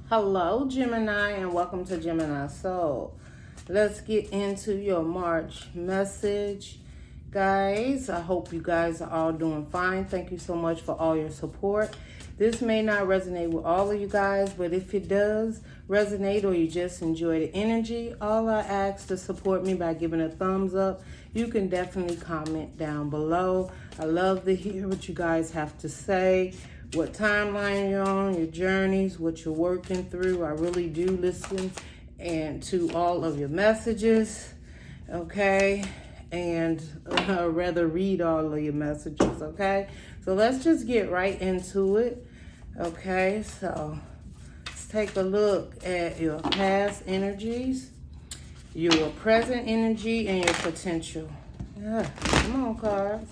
Hello, Gemini, and welcome to Gemini Soul. Let's get into your March message. Guys, I hope you guys are all doing fine. Thank you so much for all your support. This may not resonate with all of you guys, but if it does resonate or you just enjoy the energy, all I ask to support me by giving a thumbs up. You can definitely comment down below. I love to hear what you guys have to say, what timeline you're on, your journeys, what you're working through. I really do listen and to all of your messages, okay? And rather read all of your messages, okay? So let's just get right into it, okay? So let's take a look at your past energies, your present energy, and your potential. Yeah, come on, cards.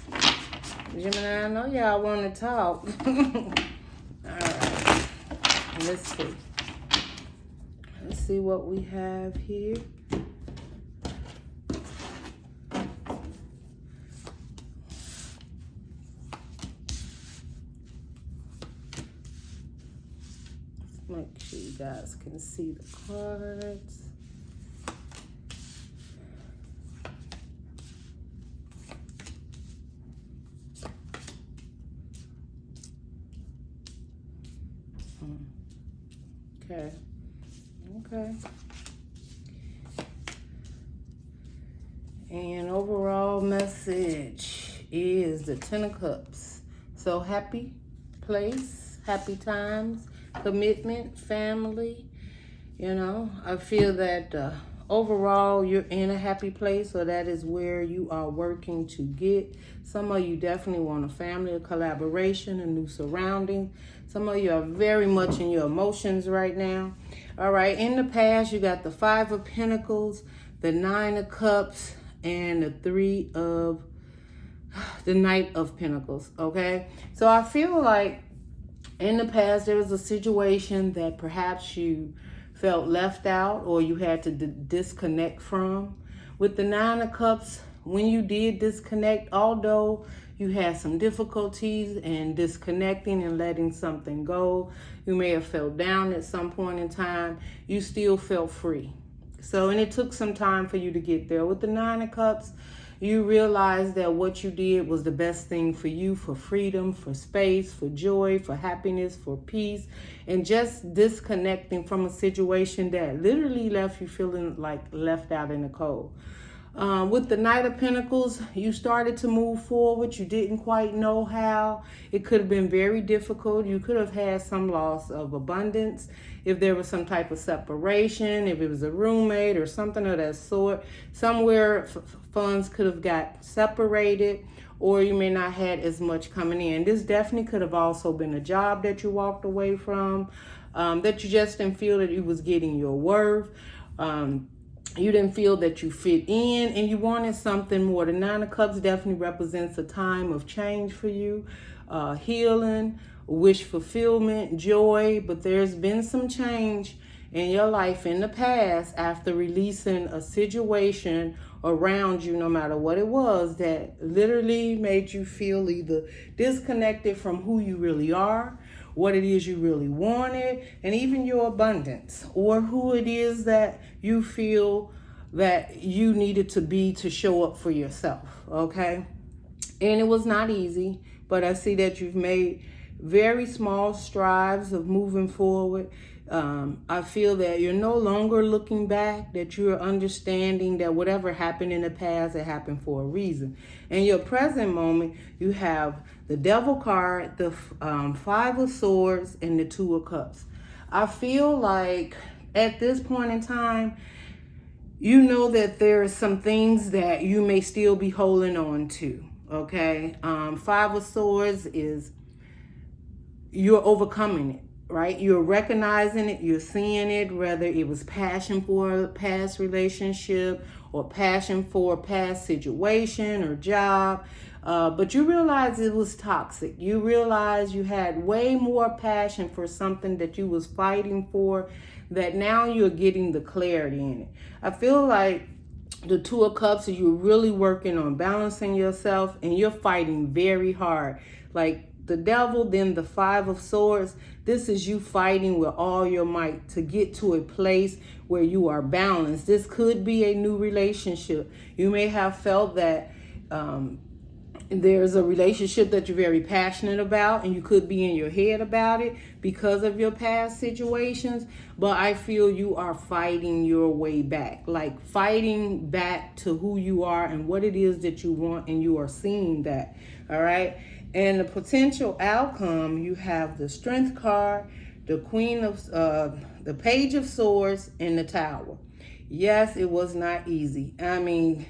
Gemini, I know y'all want to talk. All right, let's see. Let's see what we have here. Let's make sure you guys can see the cards. Okay. And overall message is the Ten of Cups. So happy place, happy times, commitment, family. You know, I feel that overall you're in a happy place, so that is where you are working to get. Some of you definitely want a family, a collaboration, a new surrounding. Some of you are very much in your emotions right now. All right, in the past, you got the Five of Pentacles, the Nine of Cups, and the Knight of Pentacles, okay? So I feel like in the past, there was a situation that perhaps you felt left out or you had to disconnect from. With the Nine of Cups, when you did disconnect, although you had some difficulties in disconnecting and letting something go, you may have felt down at some point in time, you still felt free. So, and it took some time for you to get there. With the Nine of Cups, you realized that what you did was the best thing for you, for freedom, for space, for joy, for happiness, for peace, and just disconnecting from a situation that literally left you feeling like left out in the cold. With the Knight of Pentacles, you started to move forward. You didn't quite know how. It could have been very difficult. You could have had some loss of abundance if there was some type of separation, if it was a roommate or something of that sort. Somewhere funds could have got separated, or you may not had as much coming in. This definitely could have also been a job that you walked away from, that you just didn't feel that you was getting your worth. You didn't feel that you fit in and you wanted something more. The Nine of Cups definitely represents a time of change for you, healing, wish fulfillment, joy. But there's been some change in your life in the past after releasing a situation around you, no matter what it was, that literally made you feel either disconnected from who you really are, what it is you really wanted, and even your abundance, or who it is that you feel that you needed to be to show up for yourself, okay? And it was not easy, but I see that you've made very small strides of moving forward. I feel that you're no longer looking back, that you're understanding that whatever happened in the past, it happened for a reason. In your present moment, you have the Devil card, the Five of Swords, and the Two of Cups. I feel like at this point in time, you know that there are some things that you may still be holding on to, okay? Five of Swords is you're overcoming it, right? You're recognizing it, you're seeing it, whether it was passion for a past relationship or passion for a past situation or job. But you realize it was toxic. You realize you had way more passion for something that you was fighting for, that now you're getting the clarity in it. I feel like the Two of Cups, you're really working on balancing yourself and you're fighting very hard. Like the devil, then the Five of Swords. This is you fighting with all your might to get to a place where you are balanced. This could be a new relationship. You may have felt that there's a relationship that you're very passionate about, and you could be in your head about it because of your past situations. But I feel you are fighting your way back, like fighting back to who you are and what it is that you want, and you are seeing that. All right. And the potential outcome, you have the Strength card, the Queen of the Page of Swords, and the Tower. Yes, it was not easy. I mean,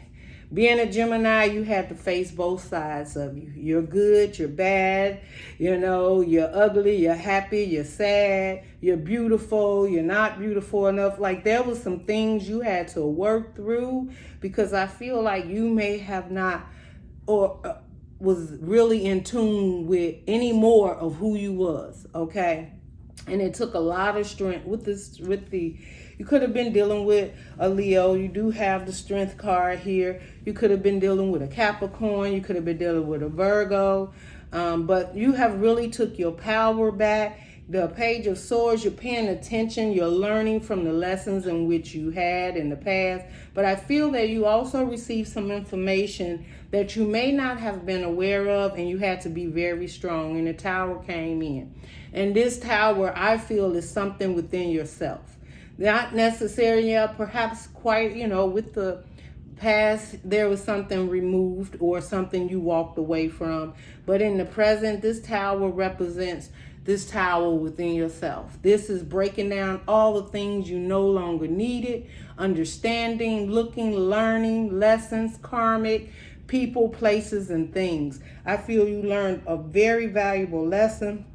being a Gemini, you have to face both sides of you. You're good, you're bad, you know, you're ugly, you're happy, you're sad, you're beautiful, you're not beautiful enough. Like, there was some things you had to work through, because I feel like you may have not was really in tune with any more of who you was, okay? And it took a lot of strength you could have been dealing with a Leo. You do have the Strength card here. You could have been dealing with a Capricorn. You could have been dealing with a Virgo. But you have really took your power back. The Page of Swords, you're paying attention. You're learning from the lessons in which you had in the past. But I feel that you also received some information that you may not have been aware of, and you had to be very strong. And the Tower came in. And this Tower, I feel, is something within yourself. Not necessarily, perhaps quite, you know, with the past, there was something removed or something you walked away from. But in the present, this Tower represents this Tower within yourself. This is breaking down all the things you no longer needed, understanding, looking, learning, lessons, karmic, people, places, and things. I feel you learned a very valuable lesson.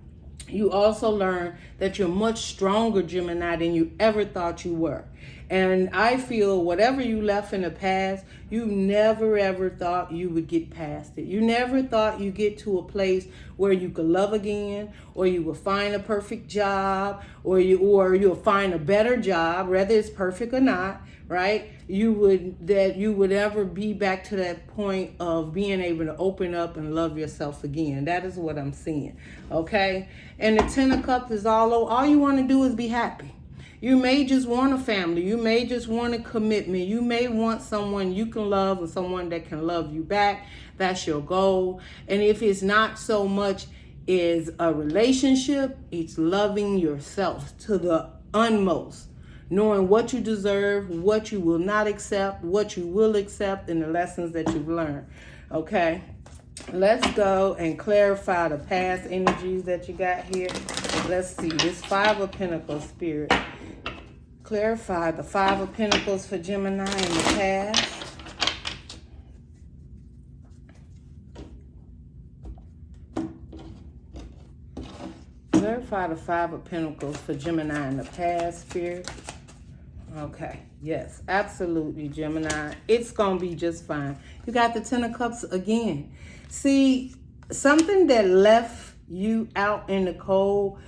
You also learn that you're much stronger, Gemini, than you ever thought you were. And I feel whatever you left in the past, you never ever thought you would get past it. You never thought you'd get to a place where you could love again, or you would find a perfect job, or you'll find a better job, whether it's perfect or not, right? You would ever be back to that point of being able to open up and love yourself again. That is what I'm seeing, okay? And the Ten of Cups is all you want to do is be happy. You may just want a family. You may just want a commitment. You may want someone you can love and someone that can love you back. That's your goal. And if it's not so much is a relationship, it's loving yourself to the utmost. Knowing what you deserve, what you will not accept, what you will accept, and the lessons that you've learned. Okay? Let's go and clarify the past energies that you got here. Let's see. This Five of Pentacles, Spirit. Clarify the Five of Pentacles for Gemini in the past. Clarify the Five of Pentacles for Gemini in the past, Spirit. Okay, yes, absolutely, Gemini. It's going to be just fine. You got the Ten of Cups again. See, something that left you out in the cold,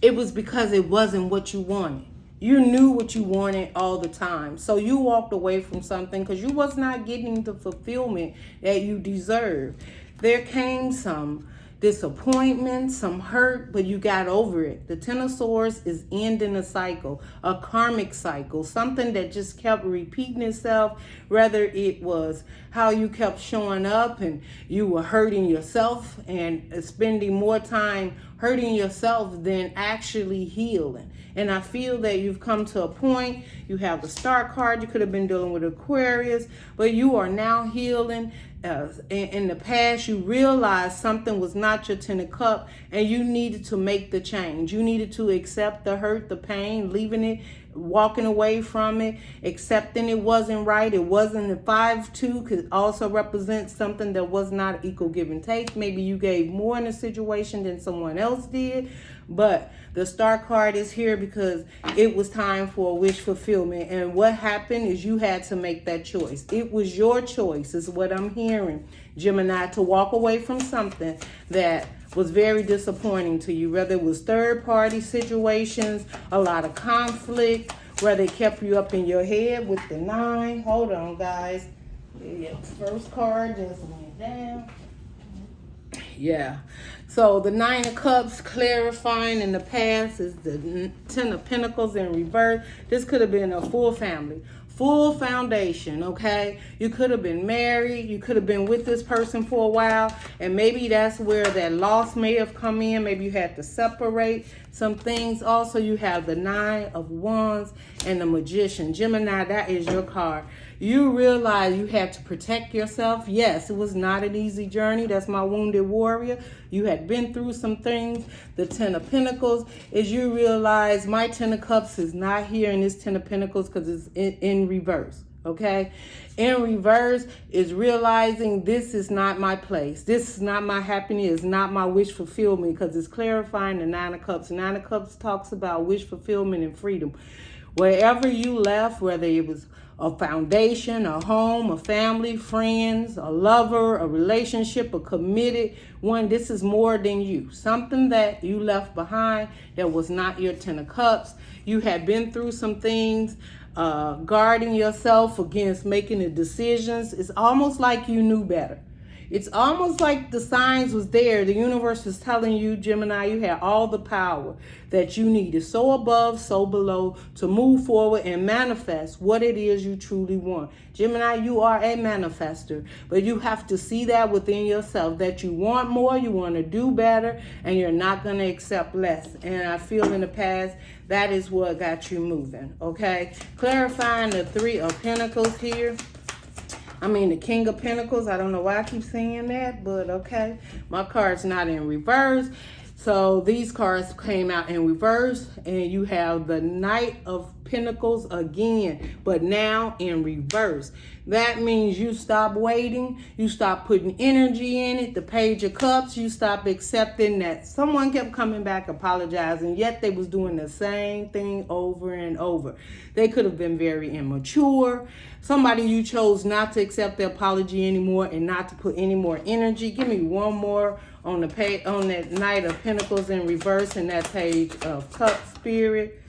it was because it wasn't what you wanted. You knew what you wanted all the time. So you walked away from something because you was not getting the fulfillment that you deserved. There came some disappointment, some hurt, but you got over it. The Ten of Swords is ending a cycle, a karmic cycle, something that just kept repeating itself, whether it was how you kept showing up and you were hurting yourself and spending more time hurting yourself than actually healing. And I feel that you've come to a point, you have the Star card, you could have been dealing with Aquarius, but you are now healing. In the past, you realized something was not your Ten of Cups, and you needed to make the change. You needed to accept the hurt, the pain, leaving it, walking away from it, accepting it wasn't right. It wasn't. The 5-2 could also represent something that was not equal give and take. Maybe you gave more in a situation than someone else did. But the Star card is here because it was time for a wish fulfillment. And what happened is you had to make that choice. It was your choice, is what I'm hearing, Gemini, to walk away from something that was very disappointing to you, whether it was third-party situations, a lot of conflict, where they kept you up in your head with the 9. Hold on, guys. Yeah, first card just went down. Yeah. So the Nine of Cups clarifying in the past is the Ten of Pentacles in reverse. This could have been a full family, full foundation, okay? You could have been married. You could have been with this person for a while. And maybe that's where that loss may have come in. Maybe you had to separate some things. Also, you have the Nine of Wands and the Magician. Gemini, that is your card. You realize you had to protect yourself. Yes, it was not an easy journey. That's my wounded warrior. You had been through some things. The Ten of Pentacles is you realize my Ten of Cups is not here in this Ten of Pentacles because it's in reverse. Okay, in reverse is realizing this is not my place. This is not my happiness. It's not my wish fulfillment, because it's clarifying the Nine of Cups. Nine of Cups talks about wish fulfillment and freedom. Wherever you left, whether it was a foundation, a home, a family, friends, a lover, a relationship, a committed one, this is more than you. Something that you left behind that was not your Ten of Cups. You had been through some things, guarding yourself against making the decisions. It's almost like you knew better. It's almost like the signs was there. The universe was telling you, Gemini, you had all the power that you needed. So above, so below, to move forward and manifest what it is you truly want. Gemini, you are a manifester, but you have to see that within yourself, that you want more, you want to do better, and you're not going to accept less. And I feel in the past, that is what got you moving, okay? Clarifying the Three of Pentacles here. I mean, the King of Pentacles. I don't know why I keep saying that, but okay. My card's not in reverse. So these cards came out in reverse, and you have the Knight of Pentacles again, but now in reverse. That means you stop waiting. You stop putting energy in it. The Page of Cups, you stop accepting that someone kept coming back apologizing, yet they was doing the same thing over and over. They could have been very immature. Somebody you chose not to accept the apology anymore and not to put any more energy. Give me one more on the page, on that Knight of Pentacles in reverse and that Page of Cups, Spirit.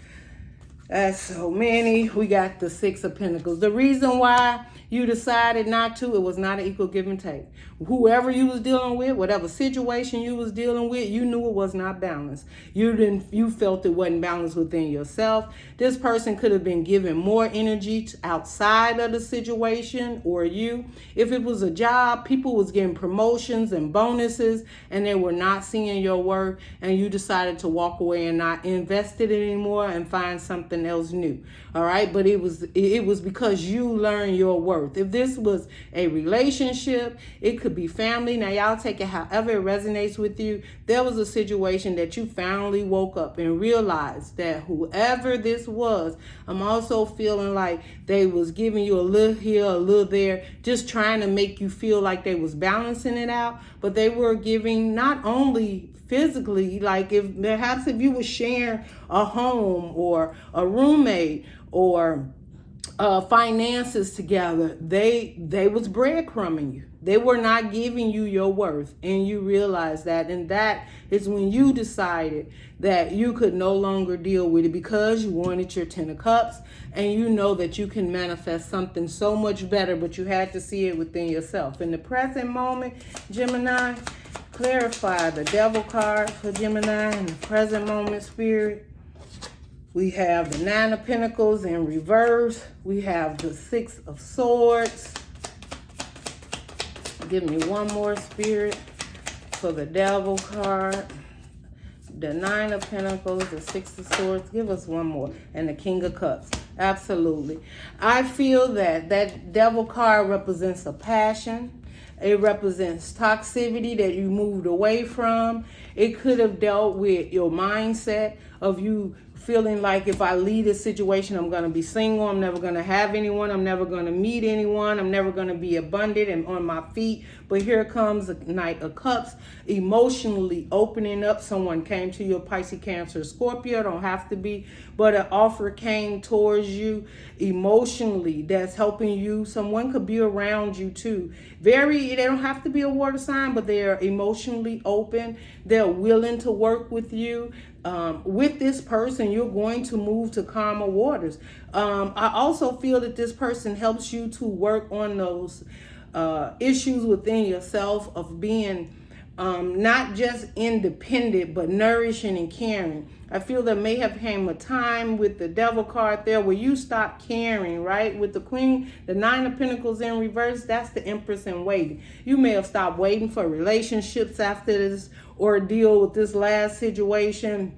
That's so many. We got the Six of Pentacles. The reason why you decided not to, it was not an equal give and take. Whoever you was dealing with, whatever situation you was dealing with, you knew it was not balanced. You felt it wasn't balanced within yourself. This person could have been given more energy outside of the situation, or you. If it was a job, people was getting promotions and bonuses, and they were not seeing your work, and you decided to walk away and not invest it anymore and find something else new. All right, but it was because you learned your worth. If this was a relationship, it could be family. Now y'all take it however it resonates with you. There was a situation that you finally woke up and realized that whoever this was, I'm also feeling like they was giving you a little here, a little there, just trying to make you feel like they was balancing it out, but they were giving not only physically, like if you were sharing a home or a roommate or finances together, they was breadcrumbing you. They were not giving you your worth, and you realize that, and that is when you decided that you could no longer deal with it because you wanted your Ten of Cups, and you know that you can manifest something so much better, but you had to see it within yourself. In the present moment, Gemini, clarify the Devil card for Gemini in the present moment, Spirit. We have the Nine of Pentacles in reverse. We have the Six of Swords. Give me one more, Spirit, for the Devil card. The Nine of Pentacles, the Six of Swords. Give us one more. And the King of Cups. Absolutely. I feel that Devil card represents a passion. It represents toxicity that you moved away from. It could have dealt with your mindset of you feeling like, if I leave this situation, I'm going to be single. I'm never going to have anyone. I'm never going to meet anyone. I'm never going to be abundant and on my feet. But here comes the Knight of Cups, emotionally opening up. Someone came to you, Pisces, Cancer, Scorpio. Don't have to be, but an offer came towards you emotionally that's helping you. Someone could be around you too. They don't have to be a water sign, but they're emotionally open. They're willing to work with you. With this person, you're going to move to calmer waters. I also feel that this person helps you to work on those issues within yourself of being not just independent, but nourishing and caring. I feel there may have came a time with the Devil card there where you stopped caring, right? With the Queen, the Nine of Pentacles in reverse, that's the Empress in waiting. You may have stopped waiting for relationships after this ordeal with this last situation,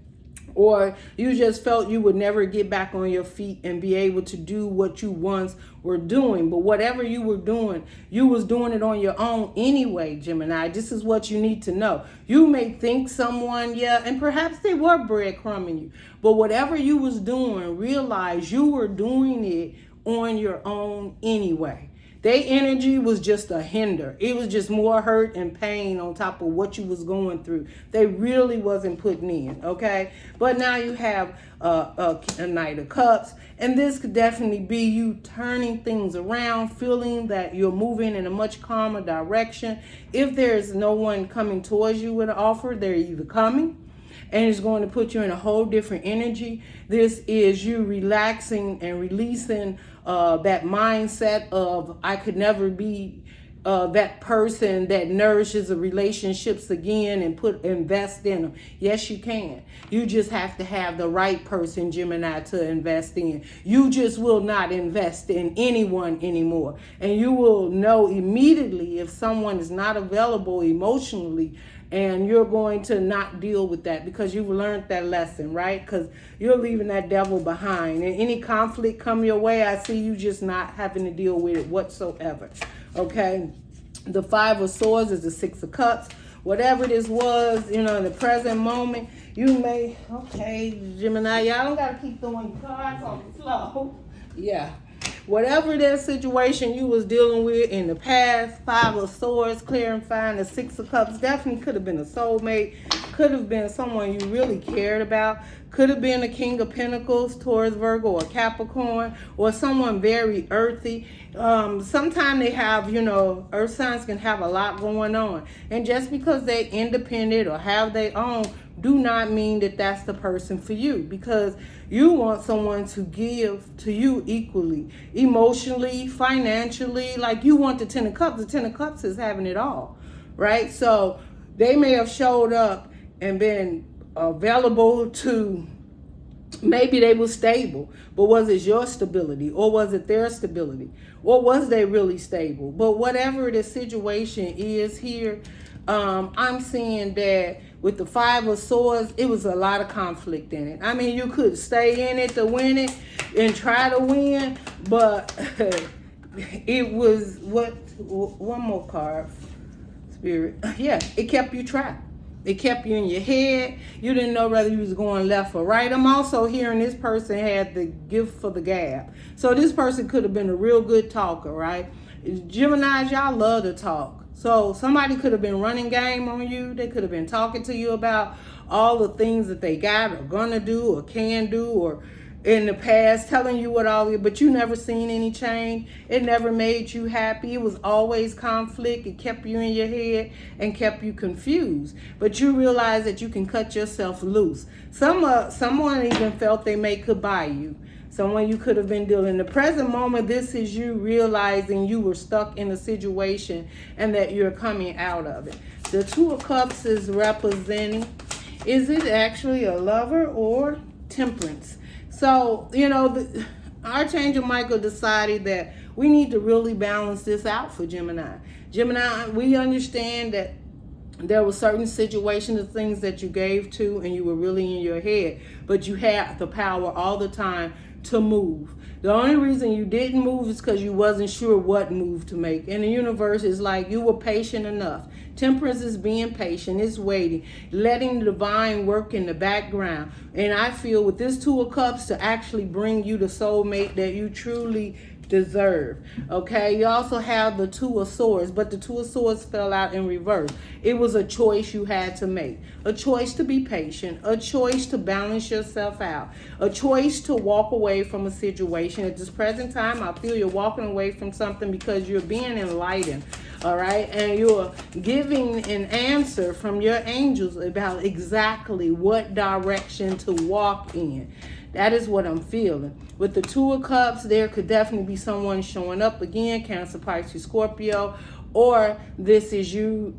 or you just felt you would never get back on your feet and be able to do what you once were doing. But whatever you were doing, you was doing it on your own anyway, Gemini. This is what you need to know. You may think someone, yeah, and perhaps they were breadcrumbing you. But whatever you was doing, realize you were doing it on your own anyway. Their energy was just a hinder. It was just more hurt and pain on top of what you was going through. They really wasn't putting in, okay? But now you have a Knight of Cups, and this could definitely be you turning things around, feeling that you're moving in a much calmer direction. If there's no one coming towards you with an offer, they're either coming, and it's going to put you in a whole different energy. This is you relaxing and releasing that mindset of I could never be that person that nourishes the relationships again and invest in them. Yes, you can. You just have to have the right person, Gemini, to invest in. You just will not invest in anyone anymore. And you will know immediately if someone is not available emotionally, and you're going to not deal with that because you've learned that lesson, right? Because you're leaving that devil behind. And any conflict come your way, I see you just not having to deal with it whatsoever, okay? The Five of Swords is the Six of Cups. Whatever this was, in the present moment, you may, okay, Gemini, y'all don't got to keep throwing cards on the floor. Yeah. Whatever that situation you was dealing with in the past, Five of Swords, clarifying the Six of Cups, definitely could have been a soulmate, could have been someone you really cared about, could have been a King of Pentacles, Taurus, Virgo, or Capricorn, or someone very earthy. Sometimes they have, earth signs can have a lot going on. And just because they're independent or have their own, do not mean that that's the person for you, because you want someone to give to you equally, emotionally, financially. Like you want the Ten of Cups. The Ten of Cups is having it all, right? So they may have showed up and been available to, maybe they were stable, but was it your stability or was it their stability? Or was they really stable? But whatever the situation is here, I'm seeing that with the Five of Swords, it was a lot of conflict in it. I mean, you could stay in it to win it and try to win, but it was one more card, Spirit. Yeah, it kept you trapped. It kept you in your head. You didn't know whether you was going left or right. I'm also hearing this person had the gift for the gab. So this person could have been a real good talker, right? Geminis, y'all love to talk. So somebody could have been running game on you. They could have been talking to you about all the things that they got or gonna do or can do, or in the past telling you what all, but you never seen any change. It never made you happy. It was always conflict. It kept you in your head and kept you confused. But you realize that you can cut yourself loose. Someone even felt they could buy you. Someone you could have been dealing. In the present moment, this is you realizing you were stuck in a situation and that you're coming out of it. The Two of Cups is representing, is it actually a lover or temperance? So, the Archangel Michael decided that we need to really balance this out for Gemini. Gemini, we understand that there were certain situations and things that you gave to and you were really in your head, but you had the power all the time to move. The only reason you didn't move is because you wasn't sure what move to make. And the universe is like, you were patient enough. Temperance is being patient, it's waiting, letting the divine work in the background. And I feel with this Two of Cups to actually bring you the soulmate that you truly deserve. Okay, you also have the Two of Swords, but the Two of Swords fell out in reverse. It was a choice you had to make, a choice to be patient, a choice to balance yourself out, a choice to walk away from a situation. At this present time, I feel you're walking away from something because you're being enlightened, all right, and you're giving an answer from your angels about exactly what direction to walk in. That is what I'm feeling. With the Two of Cups, there could definitely be someone showing up again, Cancer, Pisces, Scorpio, or this is you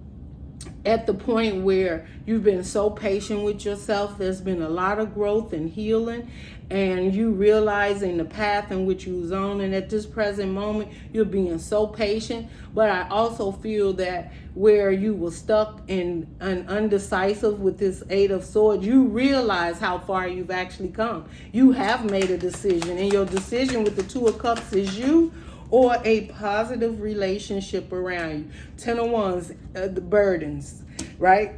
at the point where you've been so patient with yourself. There's been a lot of growth and healing, and you realizing the path in which you was on, and at this present moment you're being so patient. But I also feel that where you were stuck and undecisive with this Eight of Swords, you realize how far you've actually come. You have made a decision, and your decision with the Two of Cups is you or a positive relationship around you. Ten of Wands, the burdens, right?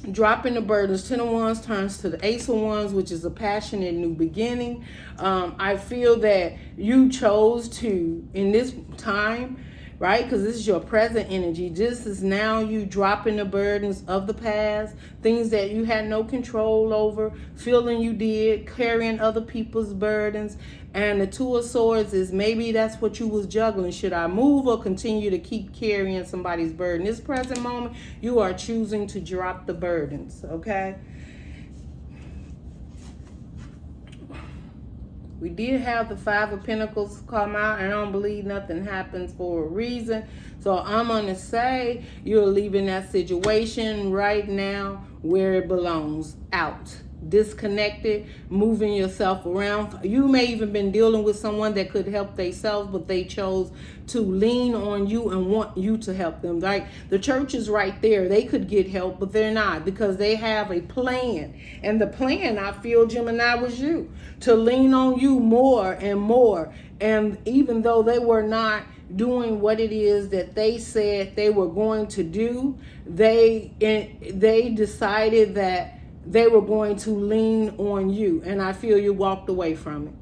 Dropping the burdens. Ten of Wands turns to the Ace of Wands, which is a passionate new beginning. I feel that you chose to, in this time, right? Because this is your present energy. This is now you dropping the burdens of the past, things that you had no control over, feeling you did, carrying other people's burdens. And the Two of Swords is maybe that's what you was juggling. Should I move or continue to keep carrying somebody's burden? This present moment, you are choosing to drop the burdens, okay? We did have the Five of Pentacles come out, and I don't believe nothing happens for a reason. So I'm going to say you're leaving that situation right now where it belongs, out. Disconnected, moving yourself around. You may even been dealing with someone that could help themselves, but they chose to lean on you and want you to help them. Right? The church is right there. They could get help, but they're not, because they have a plan. And the plan, I feel, Gemini, was you. To lean on you more and more. And even though they were not doing what it is that they said they were going to do, they decided that they were going to lean on you. And I feel you walked away from it.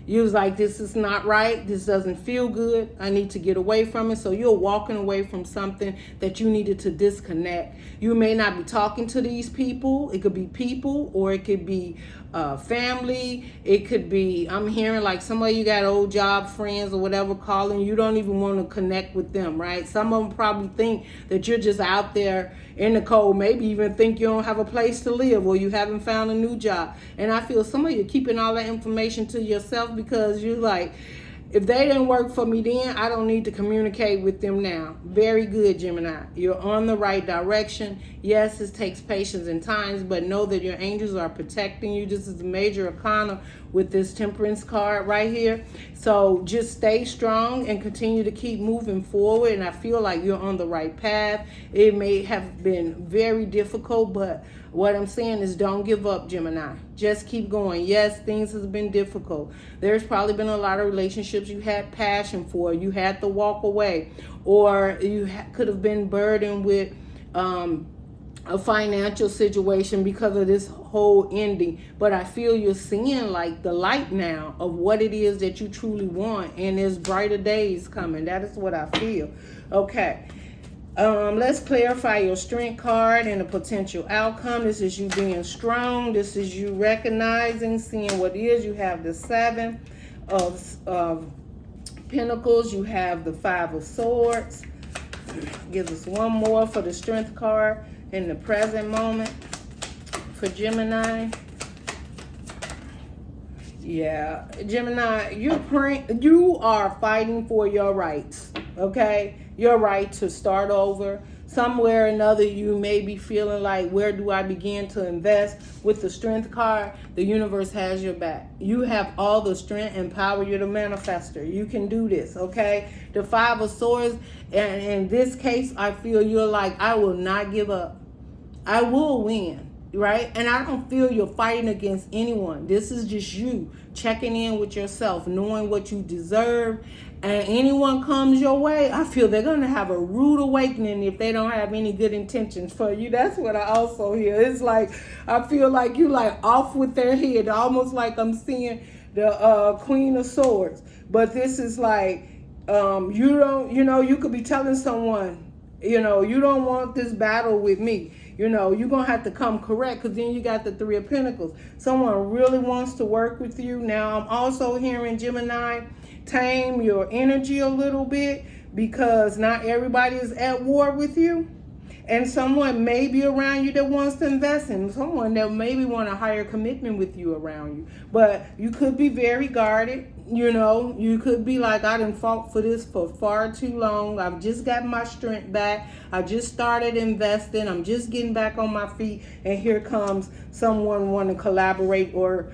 You was like, this is not right. This doesn't feel good. I need to get away from it. So you're walking away from something that you needed to disconnect. You may not be talking to these people. It could be people, or it could be family. It could be, I'm hearing like some of you got old job friends or whatever calling. You don't even want to connect with them, right? Some of them probably think that you're just out there in the cold, maybe even think you don't have a place to live, or you haven't found a new job. And I feel some of you keeping all that information to yourself, because you're like, if they didn't work for me then, I don't need to communicate with them now. Very good, Gemini. You're on the right direction. Yes, it takes patience and times, but know that your angels are protecting you. This is a major arcana with this Temperance card right here. So just stay strong and continue to keep moving forward. And I feel like you're on the right path. It may have been very difficult, but what I'm saying is don't give up, Gemini. Just keep going. Yes, things have been difficult. There's probably been a lot of relationships you had passion for. You had to walk away, or you could have been burdened with a financial situation because of this whole ending. But I feel you're seeing like the light now of what it is that you truly want, and there's brighter days coming. That is what I feel. Okay. Let's clarify your strength card and the potential outcome. This is you being strong. This is you recognizing, seeing what is. You have the Seven of Pentacles. You have the Five of Swords. Give us one more for the strength card in the present moment for Gemini. Yeah, Gemini, you are fighting for your rights, okay? Your right to start over. Somewhere or another, you may be feeling like, where do I begin to invest? With the strength card, the universe has your back. You have all the strength and power. You're the manifester. You can do this, okay? The Five of Swords, and in this case, I feel you're like, I will not give up. I will win. Right? And I don't feel you're fighting against anyone. This is just you checking in with yourself, knowing what you deserve. And anyone comes your way, I feel they're going to have a rude awakening if they don't have any good intentions for you. That's what I also hear. It's like, I feel like you like off with their head, almost like I'm seeing the Queen of Swords. But this is like, you could be telling someone, you don't want this battle with me. You're going to have to come correct, because then you got the Three of Pentacles. Someone really wants to work with you. Now, I'm also hearing, Gemini, tame your energy a little bit, because not everybody is at war with you. And someone may be around you that wants to invest in, someone that maybe want a higher commitment with you around you. But you could be very guarded. You know, you could be like, I done fought for this for far too long. I've just got my strength back. I just started investing. I'm just getting back on my feet. And here comes someone wanting to collaborate or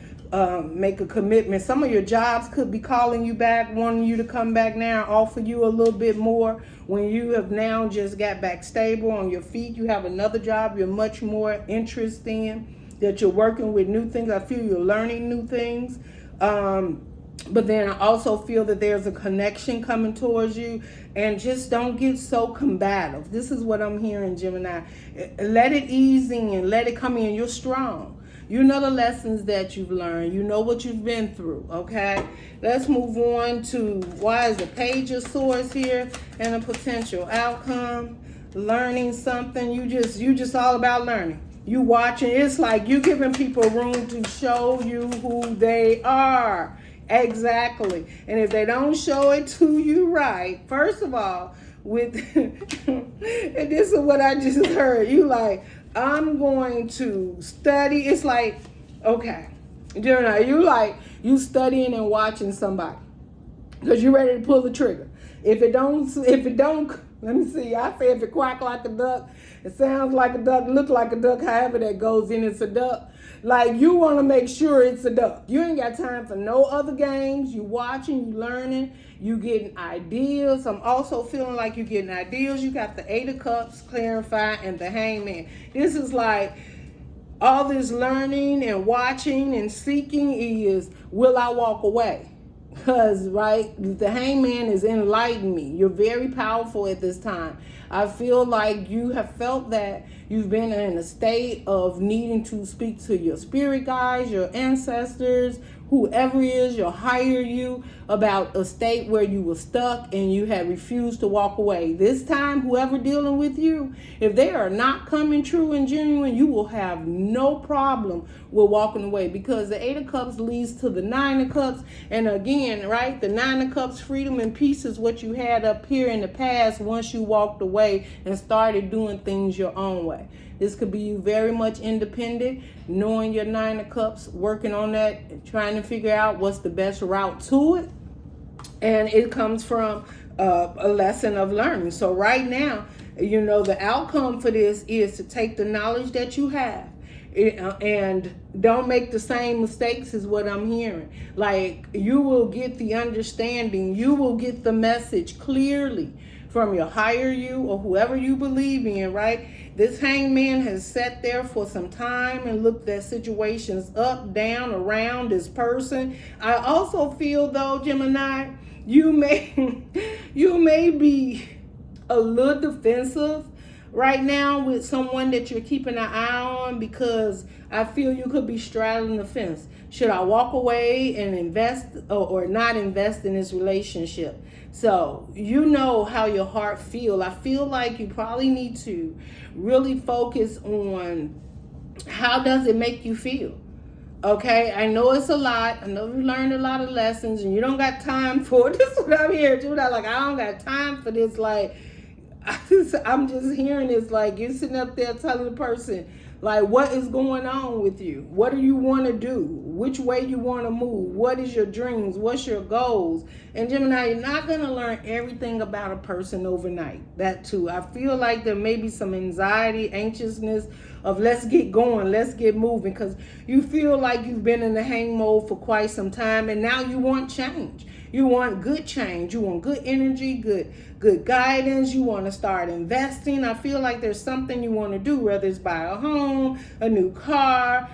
make a commitment. Some of your jobs could be calling you back, wanting you to come back now, offer you a little bit more. When you have now just got back stable on your feet, you have another job you're much more interested in, that you're working with new things. I feel you're learning new things. But then I also feel that there's a connection coming towards you, and just don't get so combative. This is what I'm hearing, Gemini. Let it ease in, let it come in. You're strong. You know the lessons that you've learned. You know what you've been through, okay? Let's move on to why is the Page of Swords here and a potential outcome. Learning something. You just all about learning. You watching. It's like you giving people room to show you who they are. Exactly. And if they don't show it to you right, first of all, with and this is what I just heard. You like, I'm going to study. It's like, okay, you studying and watching somebody because you're ready to pull the trigger. If it don't, let me see. I say if it quack like a duck, it sounds like a duck, look like a duck, however that goes in, it's a duck. Like, you want to make sure it's a duck. You ain't got time for no other games. You watching, you learning, you getting ideas. I'm also feeling like you're getting ideas. You got the 8 of Cups, clarify, and the Hangman. This is like all this learning and watching and seeking is, will I walk away? Because, right, the Hangman is enlighten me. You're very powerful at this time. I feel like you have felt that you've been in a state of needing to speak to your spirit guides, your ancestors, whoever is your higher you, about a state where you were stuck and you had refused to walk away. This time, whoever dealing with you, if they are not coming true and genuine, you will have no problem with walking away, because the 8 of Cups leads to the 9 of Cups. And again, right, the 9 of Cups, freedom and peace is what you had up here in the past once you walked away and started doing things your own way. This could be you very much independent, knowing your 9 of Cups, working on that, trying to figure out what's the best route to it. And it comes from a lesson of learning. So right now, you know, the outcome for this is to take the knowledge that you have and don't make the same mistakes, is what I'm hearing. Like, you will get the understanding, you will get the message clearly from your higher you or whoever you believe in, right? This Hangman has sat there for some time and looked at situations up, down, around this person. I also feel, though, Gemini, you may be a little defensive right now with someone that you're keeping an eye on, because I feel you could be straddling the fence. Should I walk away and invest or not invest in this relationship? So you know how your heart feels. I feel like you probably need to really focus on how does it make you feel. Okay, I know it's a lot. I know you learned a lot of lessons and you don't got time for it. This is what I'm hearing too. Like, I don't got time for this. Like, I'm just hearing this, like, you're sitting up there telling the person, like, what is going on with you? What do you want to do? Which way you want to move? What is your dreams? What's your goals? And Gemini, you're not going to learn everything about a person overnight. That too. I feel like there may be some anxiety, anxiousness of let's get going, let's get moving, because you feel like you've been in the hang mode for quite some time, and now you want change. You want good change. You want good energy, good guidance. You want to start investing. I feel like there's something you want to do, whether it's buy a home, a new car,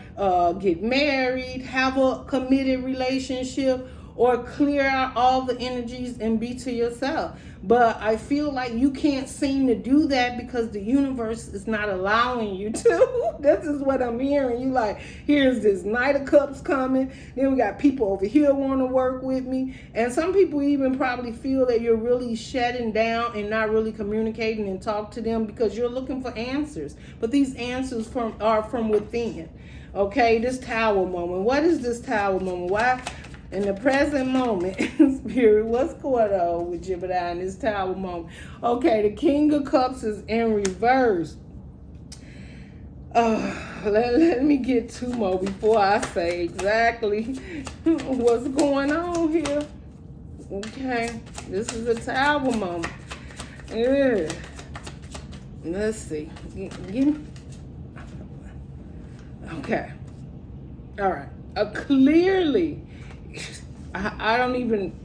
get married, have a committed relationship, or clear out all the energies and be to yourself. But I feel like you can't seem to do that because the universe is not allowing you to. This is what I'm hearing. You like, here's this Knight of Cups coming. Then we got people over here want to work with me. And some people even probably feel that you're really shutting down and not really communicating and talk to them because you're looking for answers. But these answers are from within. Okay, this Tower moment. What is this Tower moment? Why? In the present moment, Spirit, what's going on with Gemini in this Tower moment? Okay, the King of Cups is in reverse. Let me get two more before I say exactly what's going on here. Okay, this is a Tower moment. Yeah. Let's see. Okay. All right. Clearly, I don't even.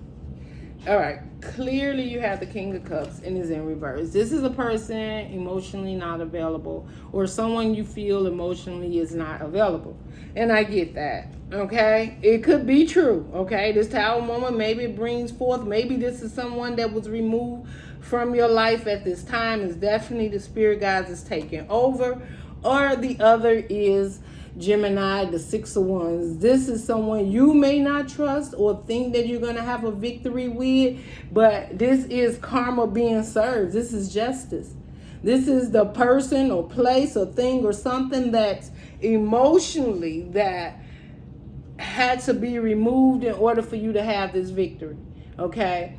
All right. Clearly, you have the King of Cups and is in reverse. This is a person emotionally not available, or someone you feel emotionally is not available. And I get that. Okay. It could be true. Okay. This Tower moment, maybe it brings forth, maybe this is someone that was removed from your life at this time. Is definitely the spirit guides is taking over. Or the other is Gemini, the Six of Wands. This is someone you may not trust or think that you're going to have a victory with, but this is karma being served. This is justice. This is the person or place or thing or something that's emotionally that had to be removed in order for you to have this victory. Okay.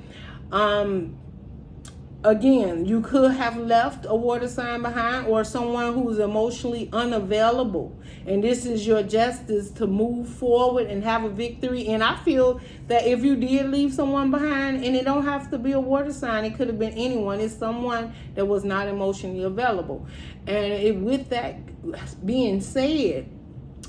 Again, you could have left a water sign behind, or someone who's emotionally unavailable. And this is your justice to move forward and have a victory. And I feel that if you did leave someone behind, and it don't have to be a water sign, it could have been anyone. It's someone that was not emotionally available. And with that being said,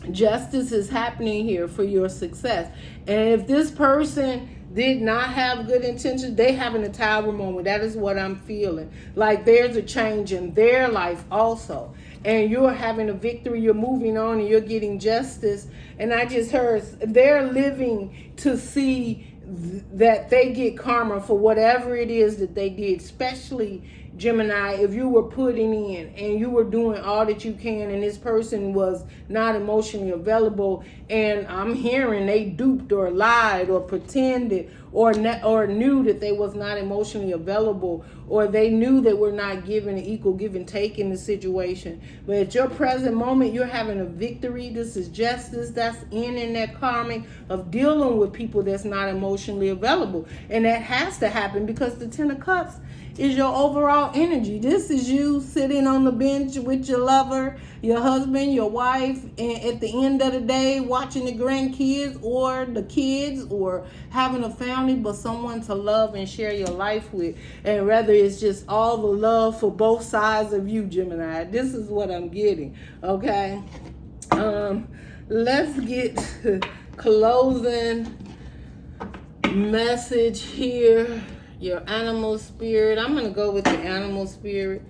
justice is happening here for your success. And if this person did not have good intentions, they having a Tower moment. That is what I'm feeling. Like there's a change in their life also. And you're having a victory, you're moving on, and you're getting justice. And I just heard they're living to see that they get karma for whatever it is that they did, especially Gemini, if you were putting in and you were doing all that you can and this person was not emotionally available, and I'm hearing they duped or lied or pretended or knew that they was not emotionally available, or they knew they were not given an equal give and take in the situation. But at your present moment, you're having a victory. This is justice. That's in that karmic of dealing with people that's not emotionally available. And that has to happen because the Ten of Cups is your overall energy. This is you sitting on the bench with your lover, your husband, your wife, and at the end of the day, watching the grandkids or the kids, or having a family, but someone to love and share your life with. And whether it's just all the love for both sides of you, Gemini. This is what I'm getting. Okay. Let's get closing message here. Your animal spirit. I'm going to go with the animal spirit.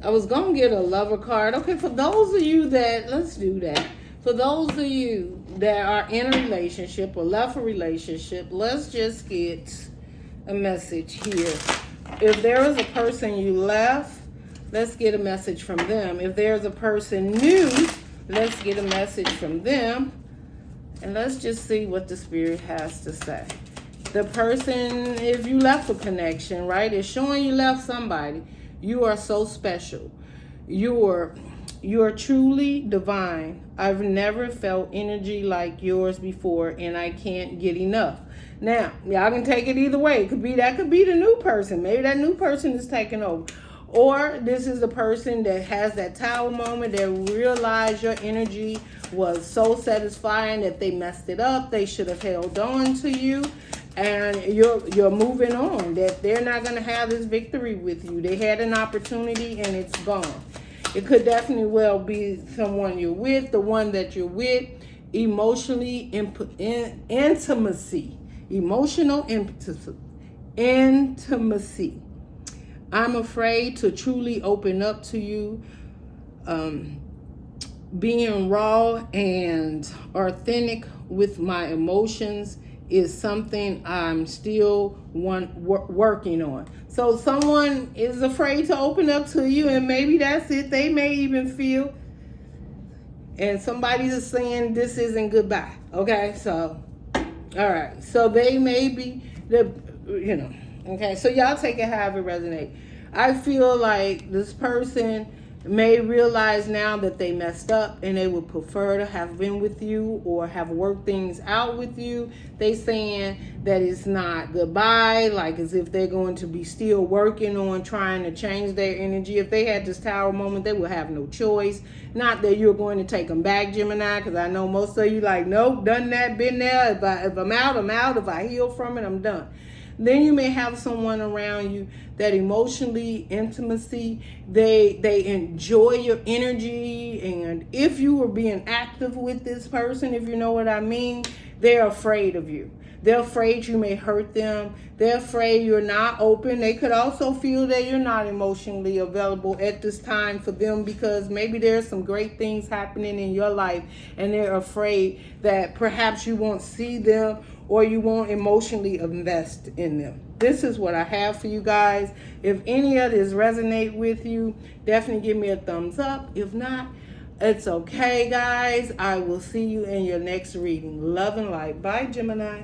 I was going to get a lover card. Okay, for those of you that, let's do that. For those of you that are in a relationship or left a relationship, let's just get a message here. If there is a person you left, let's get a message from them. If there's a person new, let's get a message from them. And let's just see what the spirit has to say. The person, if you left a connection, right, it's showing you left somebody. You are so special. You are truly divine. I've never felt energy like yours before, and I can't get enough. Now, y'all can take it either way. That could be the new person. Maybe that new person is taking over. Or this is the person that has that Tower moment, that realized your energy was so satisfying that they messed it up. They should have held on to you. And you're moving on, that they're not going to have this victory with you. They had an opportunity and it's gone. It could definitely well be someone you're with, the one that you're with, emotionally intimacy, emotional intimacy. I'm afraid to truly open up to you. Being raw and authentic with my emotions is something I'm still working on. So someone is afraid to open up to you, and maybe that's it. They may even feel, and somebody's saying this isn't goodbye. Okay, so, all right. So they may be, okay. So y'all take it however it resonates. I feel like this person may realize now that they messed up and they would prefer to have been with you or have worked things out with you. They saying that it's not goodbye, like as if they're going to be still working on trying to change their energy. If they had this Tower moment, they would have no choice. Not that you're going to take them back, Gemini, because I know most of you like, nope, done that, been there. If I'm out, I'm out. If I heal from it, I'm done. Then you may have someone around you that emotionally, intimacy, they enjoy your energy. And if you were being active with this person, if you know what I mean, they're afraid of you. They're afraid you may hurt them. They're afraid you're not open. They could also feel that you're not emotionally available at this time for them because maybe there's some great things happening in your life and they're afraid that perhaps you won't see them or you won't emotionally invest in them. This is what I have for you guys. If any of this resonate with you, definitely give me a thumbs up. If not, it's okay, guys. I will see you in your next reading. Love and light. Bye, Gemini.